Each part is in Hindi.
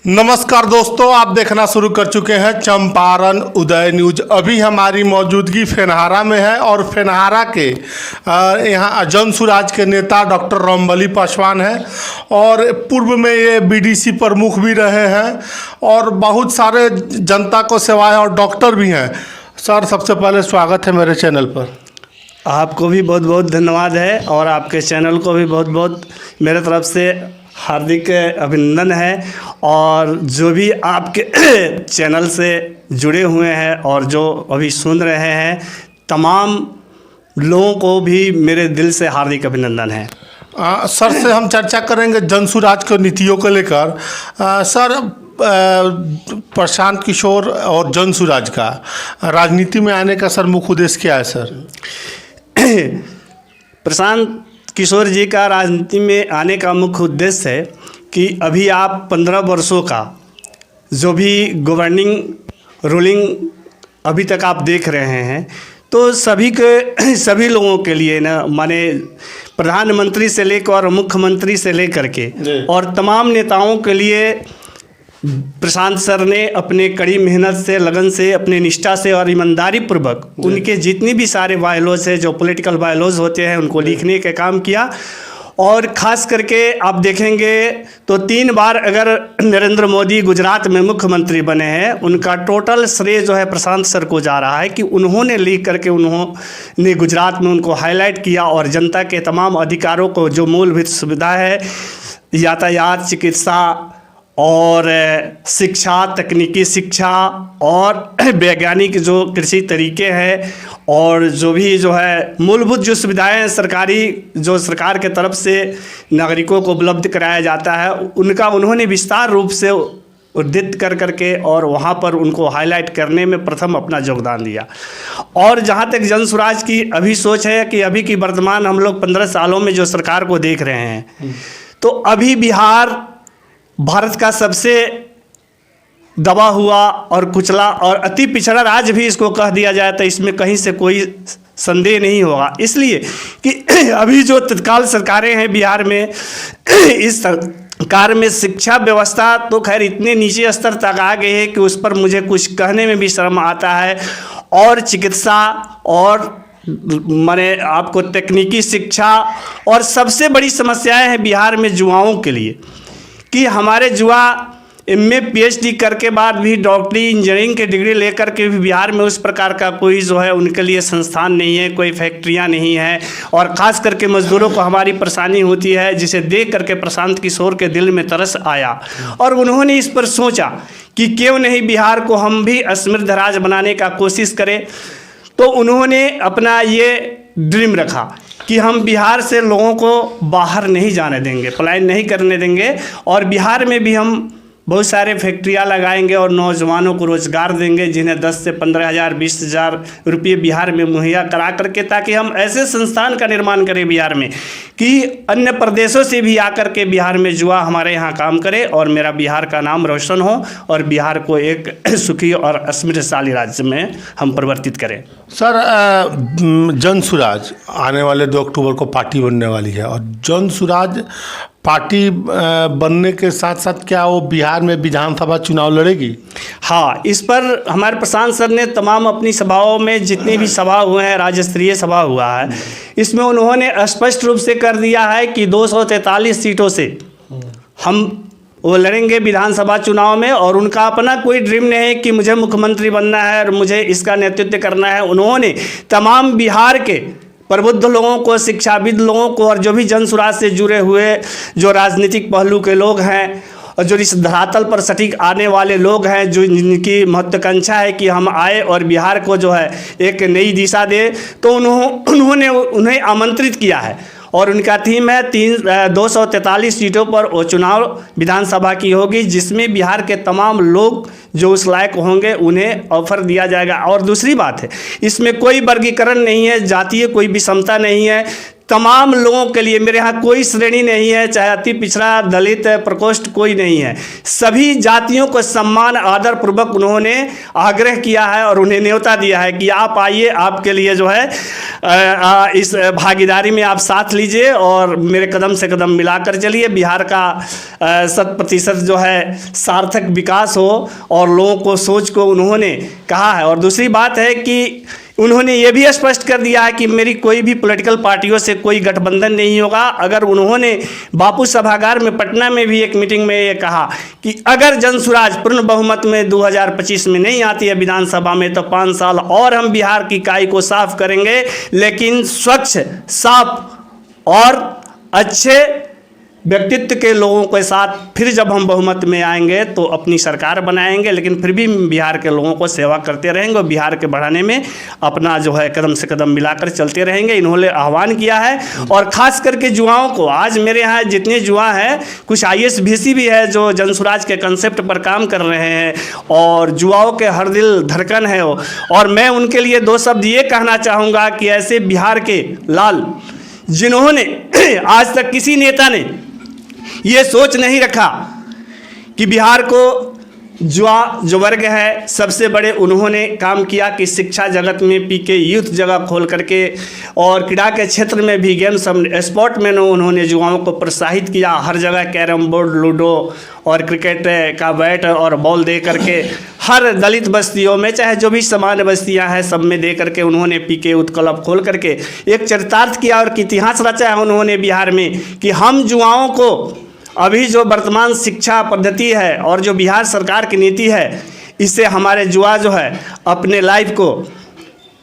नमस्कार दोस्तों, आप देखना शुरू कर चुके हैं चंपारण उदय न्यूज। अभी हमारी मौजूदगी फेनहारा में है और फेनहारा के यहाँ जनसुराज के नेता डॉक्टर रामबली पासवान हैं और पूर्व में ये बीडीसी प्रमुख भी रहे हैं और बहुत सारे जनता को सेवाएं और डॉक्टर भी हैं। सर, सबसे पहले स्वागत है मेरे चैनल पर। आपको भी बहुत बहुत धन्यवाद है और आपके चैनल को भी बहुत बहुत मेरे तरफ से हार्दिक अभिनंदन है। और जो भी आपके चैनल से जुड़े हुए हैं और जो अभी सुन रहे हैं, तमाम लोगों को भी मेरे दिल से हार्दिक अभिनंदन है। सर से हम चर्चा करेंगे जनसुराज के नीतियों को लेकर। सर, प्रशांत किशोर और जनसुराज का राजनीति में आने का सर मुख्य उद्देश्य क्या है सर? प्रशांत किशोर जी का राजनीति में आने का मुख्य उद्देश्य है कि अभी आप 15 वर्षों का जो भी गवर्निंग रूलिंग अभी तक आप देख रहे हैं, तो सभी लोगों के लिए ना, माने प्रधानमंत्री से लेकर और मुख्यमंत्री से लेकर के और तमाम नेताओं के लिए प्रशांत सर ने अपने कड़ी मेहनत से, लगन से, अपने निष्ठा से और ईमानदारी पूर्वक उनके जितनी भी सारे बायलॉज है, जो पॉलिटिकल बायलॉज होते हैं, उनको लिखने का काम किया। और ख़ास करके आप देखेंगे तो 3 बार अगर नरेंद्र मोदी गुजरात में मुख्यमंत्री बने हैं, उनका टोटल श्रेय जो है प्रशांत सर को जा रहा है कि उन्होंने लिख करके उन्होंने गुजरात में उनको हाईलाइट किया और जनता के तमाम अधिकारों को, जो मूलभूत सुविधा है, यातायात, चिकित्सा और शिक्षा, तकनीकी शिक्षा और वैज्ञानिक जो कृषि तरीके हैं और जो है मूलभूत जो सुविधाएं हैं सरकारी, जो सरकार के तरफ से नागरिकों को उपलब्ध कराया जाता है, उनका उन्होंने विस्तार रूप से उद्धृत कर करके और वहाँ पर उनको हाईलाइट करने में प्रथम अपना योगदान दिया। और जहाँ तक जनसुराज की अभी सोच है कि अभी की वर्तमान हम लोग 15 सालों में जो सरकार को देख रहे हैं, तो अभी बिहार भारत का सबसे दबा हुआ और कुचला और अति पिछड़ा राज्य भी इसको कह दिया जाए तो इसमें कहीं से कोई संदेह नहीं होगा। इसलिए कि अभी जो तत्काल सरकारें हैं बिहार में, इस सरकार में शिक्षा व्यवस्था तो खैर इतने नीचे स्तर तक आ गई है कि उस पर मुझे कुछ कहने में भी शर्म आता है। और चिकित्सा और माने आपको तकनीकी शिक्षा और सबसे बड़ी समस्याएं हैं बिहार में युवाओं के लिए कि हमारे युवा MA PhD करके बाद भी डॉक्टरी इंजीनियरिंग की डिग्री लेकर के भी बिहार में उस प्रकार का कोई जो है उनके लिए संस्थान नहीं है, कोई फैक्ट्रियां नहीं है। और ख़ास करके मजदूरों को हमारी परेशानी होती है, जिसे देख करके प्रशांत किशोर के दिल में तरस आया और उन्होंने इस पर सोचा कि क्यों नहीं बिहार को हम भी समृद्ध राज्य बनाने का कोशिश करें। तो उन्होंने अपना ये ड्रीम रखा कि हम बिहार से लोगों को बाहर नहीं जाने देंगे, पलायन नहीं करने देंगे और बिहार में भी हम बहुत सारे फैक्ट्रियाँ लगाएंगे और नौजवानों को रोज़गार देंगे, जिन्हें 10 से 15 हज़ार 20 हज़ार रुपये बिहार में मुहैया करा करके, ताकि हम ऐसे संस्थान का निर्माण करें बिहार में कि अन्य प्रदेशों से भी आकर के बिहार में युवा हमारे यहाँ काम करे और मेरा बिहार का नाम रोशन हो और बिहार को एक सुखी और समृद्धशाली राज्य में हम परिवर्तित करें। सर, जनसुराज आने वाले 2 अक्टूबर को पार्टी बनने वाली है और जनसुराज पार्टी बनने के साथ साथ क्या वो बिहार में विधानसभा चुनाव लड़ेगी? हाँ, इस पर हमारे प्रशांत सर ने तमाम अपनी सभाओं में जितनी भी सभा हुए हैं, राज्य स्तरीय सभा हुआ है, इसमें उन्होंने स्पष्ट रूप से कर दिया है कि 243 सीटों से हम वो लड़ेंगे विधानसभा चुनाव में। और उनका अपना कोई ड्रीम नहीं है कि मुझे मुख्यमंत्री बनना है और मुझे इसका नेतृत्व करना है। उन्होंने तमाम बिहार के प्रबुद्ध लोगों को, शिक्षाविद लोगों को और जो भी जनसुराज से जुड़े हुए जो राजनीतिक पहलू के लोग हैं और जो इस धरातल पर सटीक आने वाले लोग हैं, जो जिनकी महत्वाकांक्षा है कि हम आए और बिहार को जो है एक नई दिशा दे, तो उन्होंने उन्हें आमंत्रित किया है। और उनका थीम है 243 सीटों पर वो चुनाव विधानसभा की होगी, जिसमें बिहार के तमाम लोग जो उस लायक होंगे उन्हें ऑफर दिया जाएगा। और दूसरी बात है, इसमें कोई वर्गीकरण नहीं है, जातीय कोई विषमता नहीं है, तमाम लोगों के लिए, मेरे यहाँ कोई श्रेणी नहीं है, चाहे अति पिछड़ा, दलित, प्रकोष्ठ, कोई नहीं है, सभी जातियों को सम्मान आदर पूर्वक उन्होंने आग्रह किया है और उन्हें न्योता दिया है कि आप आइए, आपके लिए जो है इस भागीदारी में आप साथ लीजिए और मेरे कदम से कदम मिलाकर चलिए, बिहार का 100% जो है सार्थक विकास हो, और लोगों को सोच को उन्होंने कहा है। और दूसरी बात है कि उन्होंने ये भी स्पष्ट कर दिया है कि मेरी कोई भी पॉलिटिकल पार्टियों से कोई गठबंधन नहीं होगा। अगर उन्होंने बापू सभागार में पटना में भी एक मीटिंग में ये कहा कि अगर जनसुराज पूर्ण बहुमत में 2025 में नहीं आती है विधानसभा में तो 5 साल और हम बिहार की काई को साफ करेंगे, लेकिन स्वच्छ, साफ और अच्छे व्यक्तित्व के लोगों के साथ फिर जब हम बहुमत में आएंगे तो अपनी सरकार बनाएंगे, लेकिन फिर भी बिहार के लोगों को सेवा करते रहेंगे और बिहार के बढ़ाने में अपना जो है कदम से कदम मिलाकर चलते रहेंगे। इन्होंने आह्वान किया है और ख़ास करके युवाओं को, आज मेरे यहाँ जितने युवा हैं, कुछ IAS VC भी है जो जनसुराज के कंसेप्ट पर काम कर रहे हैं और युवाओं के हर दिल धड़कन है वो, और मैं उनके लिए 2 शब्द ये कहना चाहूँगा कि ऐसे बिहार के लाल जिन्होंने आज तक किसी नेता ने ये सोच नहीं रखा कि बिहार को जो वर्ग है सबसे बड़े, उन्होंने काम किया कि शिक्षा जगत में PK यूथ जगह खोल करके और क्रीड़ा के क्षेत्र में भी गेम्स स्पोर्ट में उन्होंने युवाओं को प्रोत्साहित किया। हर जगह कैरम बोर्ड, लूडो और क्रिकेट का बैट और बॉल दे करके हर दलित बस्तियों में, चाहे जो भी सामान्य बस्तियां हैं, सब में दे करके उन्होंने PK यूथ क्लब खोल करके एक चरितार्थ किया और इतिहास रचा है उन्होंने बिहार में कि हम युवाओं को अभी जो वर्तमान शिक्षा पद्धति है और जो बिहार सरकार की नीति है, इससे हमारे युवा जो है अपने लाइफ को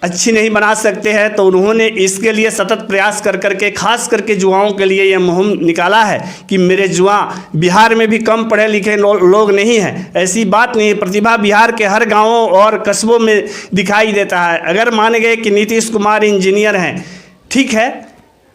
अच्छी नहीं बना सकते हैं। तो उन्होंने इसके लिए सतत प्रयास कर करके खास करके युवाओं के लिए यह मुहिम निकाला है कि मेरे युवा, बिहार में भी कम पढ़े लिखे लोग नहीं हैं, ऐसी बात नहीं है। प्रतिभा बिहार के हर गाँवों और कस्बों में दिखाई देता है। अगर मान गए कि नीतीश कुमार इंजीनियर हैं, ठीक है,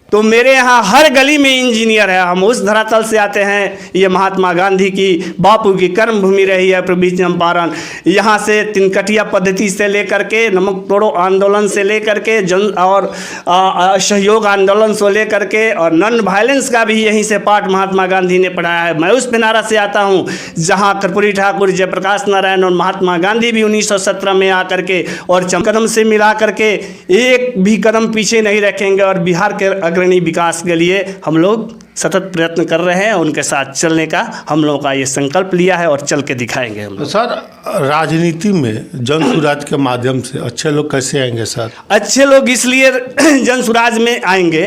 तो मेरे यहाँ हर गली में इंजीनियर है। हम उस धरातल से आते हैं। ये महात्मा गांधी की, बापू की कर्म भूमि रही है पूर्वी चंपारण। यहाँ से तिनकटिया पद्धति से लेकर के नमक तोड़ो आंदोलन से लेकर के जन और सहयोग आंदोलन से लेकर के और नॉन वायलेंस का भी यहीं से पाठ महात्मा गांधी ने पढ़ाया है। मैं उस पिनारा से आता हूँ जहाँ कर्पूरी ठाकुर, जयप्रकाश नारायण और महात्मा गांधी भी 1917 में आकर के और कदम से मिला करके एक भी कदम पीछे नहीं रखेंगे और बिहार के अग्रणी विकास के लिए हम लोग सतत प्रयत्न कर रहे हैं। उनके साथ चलने का हम लोगों का ये संकल्प लिया है और चल के दिखाएंगे हम लोग। सर, राजनीति में जनसुराज के माध्यम से अच्छे लोग कैसे आएंगे सर? अच्छे लोग इसलिए जनसुराज में आएंगे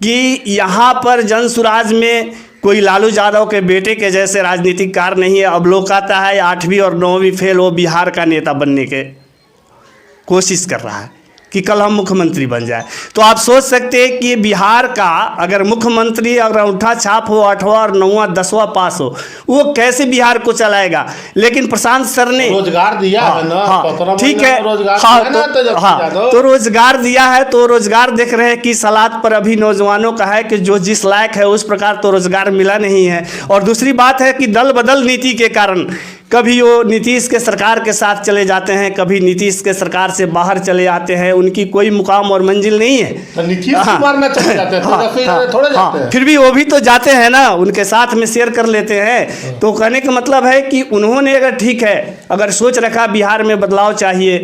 कि यहाँ पर जनसुराज में कोई लालू यादव के बेटे के जैसे राजनीतिक कार्य नहीं है। अब लोग कहता है 8वीं और 9वीं फेल हो बिहार का नेता बनने के कोशिश कर रहा है कि कल हम मुख्यमंत्री बन जाए। तो आप सोच सकते हैं कि बिहार का अगर मुख्यमंत्री अगर अंगूठा छाप हो, 8वां और 9वां 10वां पास हो, वो कैसे बिहार को चलाएगा। लेकिन प्रशांत सर ने रोजगार दिया है ना, ठीक है, तो रोजगार दिया है। तो रोजगार देख रहे हैं कि सलाद पर अभी नौजवानों का है कि जो जिस लायक है उस प्रकार तो रोजगार मिला नहीं है। और दूसरी बात है कि दल बदल नीति के कारण कभी वो नीतीश के सरकार के साथ चले जाते हैं, कभी नीतीश के सरकार से बाहर चले आते हैं। उनकी कोई मुकाम और मंजिल नहीं है। तो नीतीश कुमार ना चले जाते हैं, थोड़े जाते हैं। फिर भी वो भी तो जाते हैं ना, उनके साथ में शेयर कर लेते हैं। तो कहने का मतलब है कि उन्होंने अगर ठीक है, अगर सोच रखा बिहार में बदलाव चाहिए,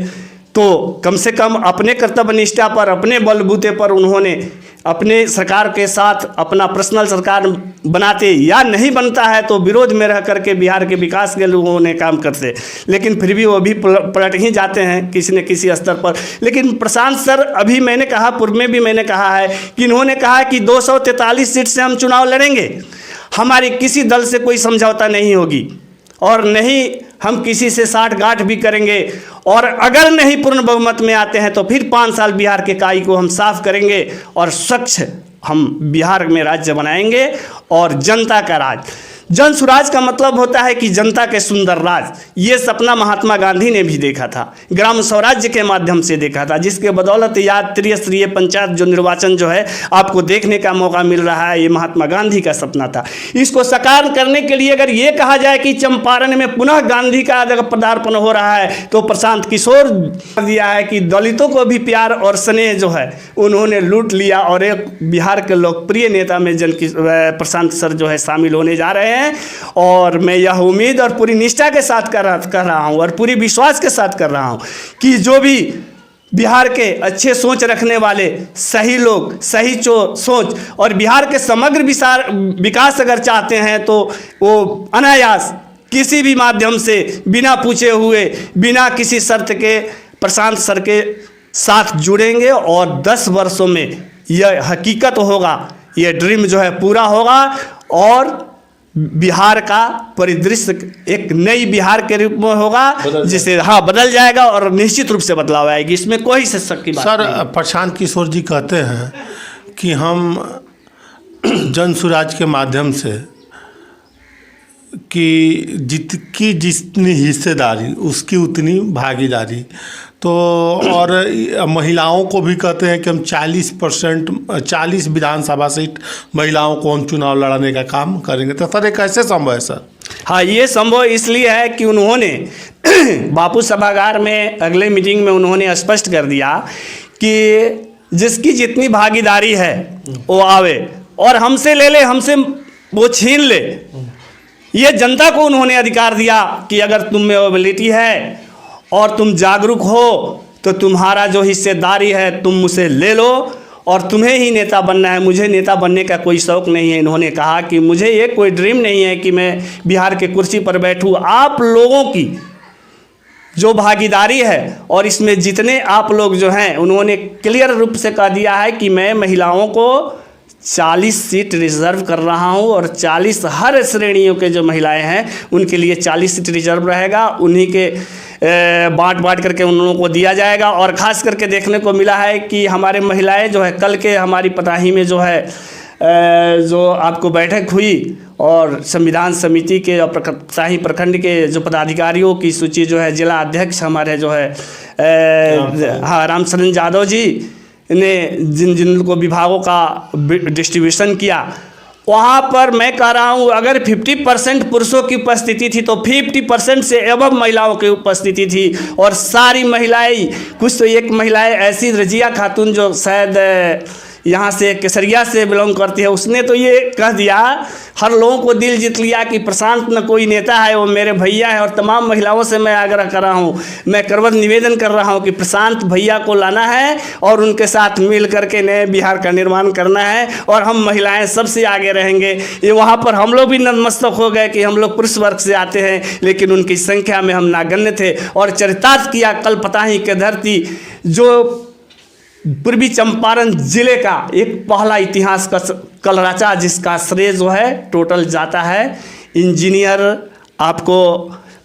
तो कम से कम अपने कर्तव्य निष्ठा पर, अपने बलबूते पर उन्होंने अपने सरकार के साथ अपना पर्सनल सरकार बनाते, या नहीं बनता है तो विरोध में रह करके बिहार के विकास के लोगों ने काम करते। लेकिन फिर भी वो भी पलट ही जाते हैं किसी न किसी स्तर पर। लेकिन प्रशांत सर, अभी मैंने कहा, पूर्व में भी मैंने कहा है कि इन्होंने कहा कि 243 सीट से हम चुनाव लड़ेंगे, हमारी किसी दल से कोई समझौता नहीं होगी और नहीं हम किसी से साठ-गांठ भी करेंगे। और अगर नहीं पूर्ण बहुमत में आते हैं तो फिर 5 साल बिहार के काई को हम साफ करेंगे और स्वच्छ हम बिहार में राज्य बनाएंगे और जनता का राज। जन सुराज का मतलब होता है कि जनता के सुंदर राज। ये सपना महात्मा गांधी ने भी देखा था, ग्राम स्वराज्य के माध्यम से देखा था, जिसके बदौलत या त्रिस्तरीय पंचायत जो निर्वाचन जो है आपको देखने का मौका मिल रहा है, ये महात्मा गांधी का सपना था। इसको साकार करने के लिए अगर ये कहा जाए कि चंपारण में पुनः गांधी का अगर पदार्पण हो रहा है, तो प्रशांत किशोर दिया है कि दलितों को भी प्यार और स्नेह जो है उन्होंने लूट लिया, और एक बिहार के लोकप्रिय नेता में प्रशांत सर जो है शामिल होने जा रहे हैं। और मैं यह उम्मीद और पूरी निष्ठा के साथ कर रहा हूँ और पूरी विश्वास के साथ कर रहा हूँ कि जो भी बिहार के अच्छे सोच रखने वाले सही लोग, सही सोच और बिहार के समग्र विकास अगर चाहते हैं, तो वो अनायास किसी भी माध्यम से बिना पूछे हुए, बिना किसी शर्त के प्रशांत सर के साथ जुड़ेंगे, और 10 वर्षों में यह हकीकत होगा, यह ड्रीम जो है पूरा होगा, और बिहार का परिदृश्य एक नई बिहार के रूप में होगा, जिसे बदल जाएगा और निश्चित रूप से बदलाव आएगी, इसमें कोई शक की बात नहीं। सर, प्रशांत किशोर जी कहते हैं कि हम जन सुराज के माध्यम से कि जितनी हिस्सेदारी उसकी उतनी भागीदारी, तो और महिलाओं को भी कहते हैं कि हम 40% विधानसभा सीट महिलाओं को हम चुनाव लड़ाने का काम करेंगे। तो सर, ये कैसे संभव है सर? हाँ, ये संभव इसलिए है कि उन्होंने बापू सभागार में अगले मीटिंग में उन्होंने स्पष्ट कर दिया कि जिसकी जितनी भागीदारी है वो आवे और हमसे ले ले, हमसे वो छीन ले। ये जनता को उन्होंने अधिकार दिया कि अगर तुम में एबिलिटी है और तुम जागरूक हो, तो तुम्हारा जो हिस्सेदारी है तुम मुझसे ले लो, और तुम्हें ही नेता बनना है, मुझे नेता बनने का कोई शौक़ नहीं है। इन्होंने कहा कि मुझे ये कोई ड्रीम नहीं है कि मैं बिहार के कुर्सी पर बैठूं। आप लोगों की जो भागीदारी है और इसमें जितने आप लोग जो हैं, उन्होंने क्लियर रूप से कह दिया है कि मैं महिलाओं को 40 सीट रिजर्व कर रहा हूं, और 40 हर श्रेणियों के जो महिलाएं हैं उनके लिए 40 सीट रिजर्व रहेगा, उन्हीं के बांट करके उन लोगों को दिया जाएगा। और ख़ास करके देखने को मिला है कि हमारे महिलाएं जो है, कल के हमारी पताही में जो है जो आपको बैठक हुई, और संविधान समिति के और पताही प्रखंड के जो पदाधिकारियों की सूची जो है, जिला अध्यक्ष हमारे जो है रामचरण यादव जी ने जिन को विभागों का डिस्ट्रीब्यूशन किया, वहाँ पर मैं कह रहा हूँ अगर 50% पुरुषों की उपस्थिति थी तो 50% से एवं महिलाओं की उपस्थिति थी, और सारी महिलाएं, कुछ तो एक महिलाएं ऐसी, रजिया खातून जो शायद यहाँ से केसरिया से बिलोंग करती है, उसने तो ये कह दिया, हर लोगों को दिल जीत लिया कि प्रशांत न कोई नेता है, वो मेरे भैया है। और तमाम महिलाओं से मैं आग्रह कर रहा हूँ, मैं करवत निवेदन कर रहा हूँ कि प्रशांत भैया को लाना है और उनके साथ मिल करके नए बिहार का निर्माण करना है, और हम महिलाएं सबसे आगे रहेंगे। ये वहाँ पर हम लोग भी नतमस्तक हो गए कि हम लोग पुरुष वर्ग से आते हैं, लेकिन उनकी संख्या में हम नागण्य थे, और चरितार्थ किया कल पताही के धरती, जो पूर्वी चंपारण जिले का एक पहला इतिहास का कल रचा, जिसका श्रेय जो है टोटल जाता है इंजीनियर, आपको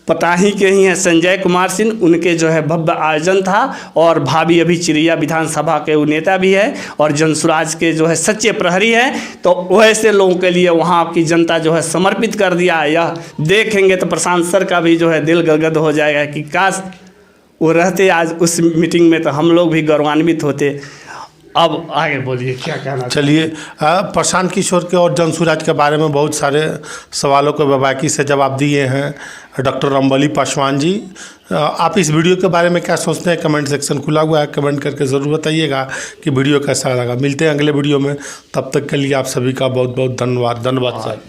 पताही के ही हैं संजय कुमार सिंह, उनके जो है भव्य आयोजन था, और भाभी अभी चिड़िया विधानसभा के नेता भी है और जनसुराज के जो है सच्चे प्रहरी हैं। तो वैसे लोगों के लिए वहाँ की जनता जो है समर्पित कर दिया। यह देखेंगे तो प्रशांत सर का भी जो है दिल गदगद हो जाएगा कि काश वो रहते आज उस मीटिंग में, तो हम लोग भी गौरवान्वित होते। अब आगे बोलिए क्या कहना। चलिए, प्रशांत किशोर के और जनसुराज के बारे में बहुत सारे सवालों को बारीकी से जवाब दिए हैं डॉक्टर रामबली पासवान जी। आप इस वीडियो के बारे में क्या सोचते हैं? कमेंट सेक्शन खुला हुआ है, कमेंट करके ज़रूर बताइएगा कि वीडियो कैसा लगा। मिलते हैं अगले वीडियो में, तब तक के लिए आप सभी का बहुत बहुत धन्यवाद सर।